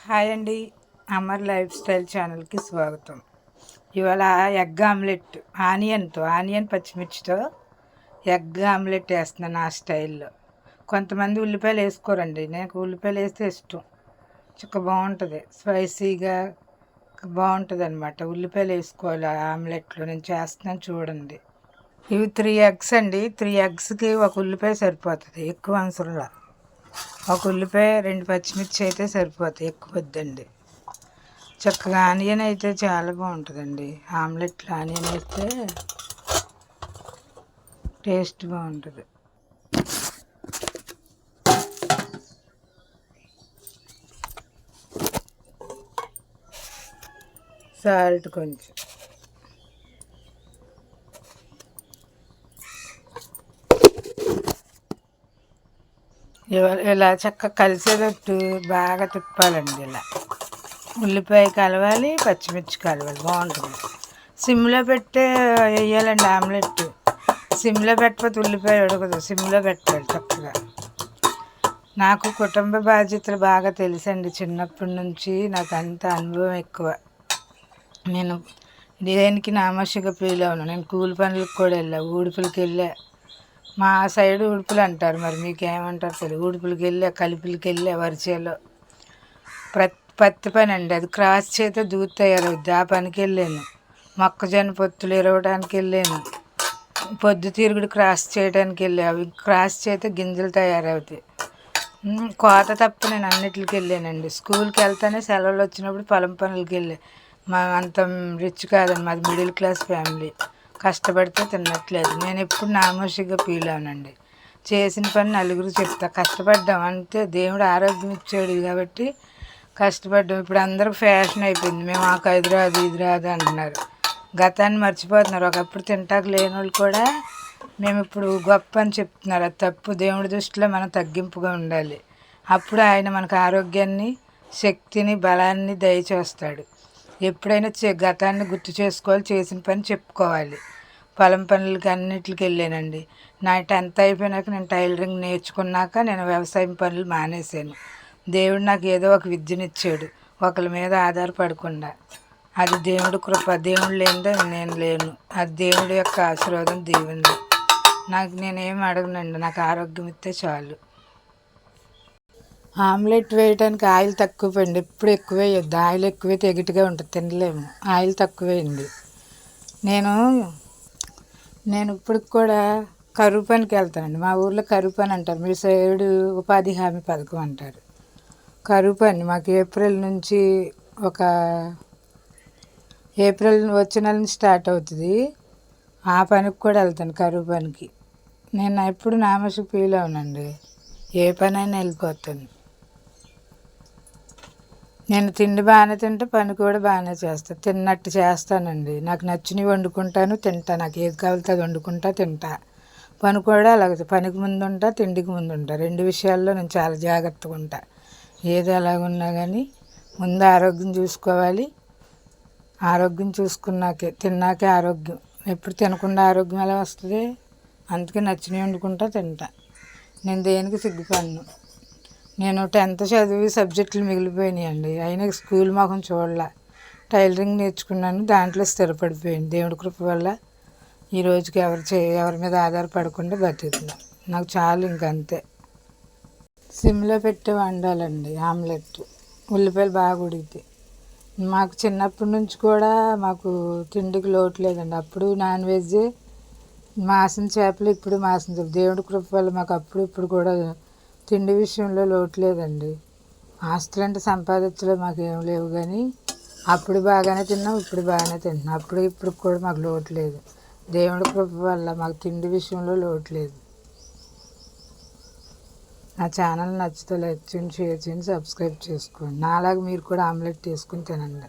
Hi అండి, Amar life style ఛానల్కి స్వాగతం. ఇవాళ ఎగ్ ఆమ్లెట్ ఆనియన్ పచ్చిమిర్చితో ఎగ్ ఆమ్లెట్ వేస్తున్నాను నా స్టైల్లో. కొంతమంది ఉల్లిపాయలు వేసుకోరండి, నాకు ఉల్లిపాయలు వేస్తే ఇష్టం. బాగుంటుంది, స్పైసీగా బాగుంటుంది అనమాట. ఉల్లిపాయలు వేసుకోవాలి ఆమ్లెట్లో. నేను చేస్తున్నాను చూడండి. ఇవి 3 ఎగ్స్ అండి. 3 ఎగ్స్కి ఒక ఉల్లిపాయ సరిపోతుంది, ఎక్కువ అవసరంలా. ఒక ఉల్లిపాయ 2 పచ్చిమిర్చి అయితే సరిపోతాయి, ఎక్కువ వద్దండి. చక్కగా ఆనియన్ అయితే చాలా బాగుంటుందండి. ఆమ్లెట్లో ఆనియన్ వేస్తే టేస్ట్ బాగుంటుంది. సాల్ట్ కొంచెం, ఇలా చక్కగా కలిసేటట్టు బాగా తిప్పాలండి. ఇలా ఉల్లిపాయ కలవాలి, పచ్చిమిర్చి కలవాలి, బాగుంటుంది. సిమ్లో పెట్టే వేయాలండి ఆమ్లెట్. సిమ్లో పెట్టకపోతే ఉల్లిపాయ ఉడకదు, సిమ్లో పెట్టాలి చక్కగా. నాకు కుటుంబ బాధ్యతలు బాగా తెలుసండి. చిన్నప్పటి నుంచి నాకు అంత అనుభవం ఎక్కువ. నేను దేనికి నామోషిగా ఫీల్ అవును. నేను కూలి పనులకు కూడా వెళ్ళా, ఊడుపులకి వెళ్ళా. మా సైడు ఉడుపులు అంటారు, మరి మీకు ఏమంటారు తెలియదు. ఉడుపులకి వెళ్ళా, కలుపులకి వెళ్ళా, వరిచేలో పత్తి పని అండి. అది క్రాస్ చేతే దూది తయారవుద్ది, ఆ పనికి వెళ్ళాను. మొక్కజొన్న పొత్తులు ఇరవడానికి వెళ్ళాను. పొద్దుతిరుగుడు క్రాస్ చేయడానికి వెళ్ళా, అవి క్రాస్ చేతే గింజలు తయారవుతాయి. కోత తప్ప నేను అన్నిటికి వెళ్ళానండి. స్కూల్కి వెళ్తానే సెలవులు వచ్చినప్పుడు పొలం పనులకి వెళ్ళా. మా అంత రిచ్ కాదండి, మాది మిడిల్ క్లాస్ ఫ్యామిలీ. కష్టపడితే తిన్నట్లేదు. నేను ఎప్పుడు నామోషిగా ఫీల్ అవునండి. చేసిన పని నలుగురు చెప్తా. కష్టపడ్డాం అంతే, దేవుడు ఆరోగ్యం ఇచ్చాడు కాబట్టి కష్టపడ్డాం. ఇప్పుడు అందరూ ఫ్యాషన్ అయిపోయింది, మేము మాకు అది రాదు ఇది రాదు అంటున్నారు. గతాన్ని మర్చిపోతున్నారు. ఒకప్పుడు తింటాకు లేని వాళ్ళు కూడా మేము ఇప్పుడు గొప్ప అని చెప్తున్నారు. అది తప్పు. దేవుడి దృష్టిలో మనం తగ్గింపుగా ఉండాలి. అప్పుడు ఆయన మనకు ఆరోగ్యాన్ని, శక్తిని, బలాన్ని దయచేస్తాడు. ఎప్పుడైనా గతాన్ని గుర్తు చేసుకోవాలి, చేసిన పని చెప్పుకోవాలి. పొలం పనులకి అన్నిటికి వెళ్ళానండి. నా 10th అయిపోయినాక నేను టైలరింగ్ నేర్చుకున్నాక నేను వ్యవసాయం పనులు మానేశాను. దేవుడు నాకు ఏదో ఒక విద్యనిచ్చాడు, ఒకరి మీద ఆధారపడకుండా. అది దేవుడి కృప. దేవుడు లేనిదే నేను లేను. అది దేవుడి యొక్క ఆశీర్వాదం, దేవుంది. నేనేం అడగనండి, నాకు ఆరోగ్యం ఇస్తే చాలు. ఆమ్లెట్ వేయడానికి ఆయిల్ తక్కువ పోయండి, ఎప్పుడు ఎక్కువ వేయొద్దు. ఆయిల్ ఎక్కువైతే ఎగిటిగా ఉంటుంది, తినలేము. ఆయిల్ తక్కువ వేయండి. నేను ఇప్పుడు కూడా కరువు పనికి వెళ్తానండి. మా ఊర్లో కరువు పని అంటారు, మీ సైడు ఉపాధి హామీ పథకం అంటారు. కరువు పని మాకు ఏప్రిల్ నుంచి ఏప్రిల్ వచ్చే నెల నుంచి స్టార్ట్ అవుతుంది. ఆ పనికి కూడా వెళ్తాను, కరువు పనికి. నేను ఎప్పుడు నామోషిగా ఫీల్ అవునండి, ఏ పనైనా వెళ్ళిపోతాను. నేను తిండి బాగానే తింటా, పని కూడా బాగానే చేస్తాను. తిన్నట్టు చేస్తానండి. నాకు నచ్చినవి వండుకుంటాను, తింటా. నాకు ఏది కావాలితే అది వండుకుంటా, తింటా. పని కూడా అలాగే, పనికి ముందు ఉంటా, తిండికి ముందు ఉంటా. 2 విషయాల్లో నేను చాలా జాగ్రత్తగా ఉంటా. ఏది ఎలాగున్నా కానీ ముందు ఆరోగ్యం చూసుకోవాలి. ఆరోగ్యం చూసుకున్నాకే, తిన్నాకే ఆరోగ్యం. ఎప్పుడు తినకుండా ఆరోగ్యం ఎలా వస్తుంది? అందుకే నచ్చినవి వండుకుంటా, తింటా. నేను దేనికి సిగ్గుపడను. నేను 10th చదివి సబ్జెక్టులు మిగిలిపోయినాయండి, అయినా స్కూల్ మొహం చూడలే. టైలరింగ్ నేర్చుకున్నాను, దాంట్లో స్థిరపడిపోయింది. దేవుడి కృప వల్ల ఈ రోజుకి ఎవరి మీద ఆధారపడకుండా బతుకుతున్నా. నాకు చాలు, ఇంకంతే. సిమ్లో పెట్టి వండాలండి ఆమ్లెట్. ఉల్లిపాయలు బాగా ఉడికితాయి. మాకు చిన్నప్పటి నుంచి కూడా మాకు తిండికి లోటు లేదండి. అప్పుడు నాన్ వెజ్, మాంసం చేపలు, ఇప్పుడు మాంసం చేపలు. దేవుడి కృప వల్ల మాకు అప్పుడు ఇప్పుడు కూడా తిండి విషయంలో లోటు లేదండి. ఆస్తులు అంటే సంపాదించడం మాకేం లేవు, కానీ అప్పుడు బాగానే తిన్నాం, ఇప్పుడు బాగానే తింటున్నాం. అప్పుడు ఇప్పుడు కూడా మాకు లోటు లేదు. దేవుడి కృప వల్ల మాకు తిండి విషయంలో లోటు లేదు. నా ఛానల్ నచ్చితే లైక్ చేయండి, షేర్ చేయండి, సబ్స్క్రైబ్ చేసుకోండి. నాలాగా మీరు కూడా ఆమ్లెట్ వేసుకుని తినండి.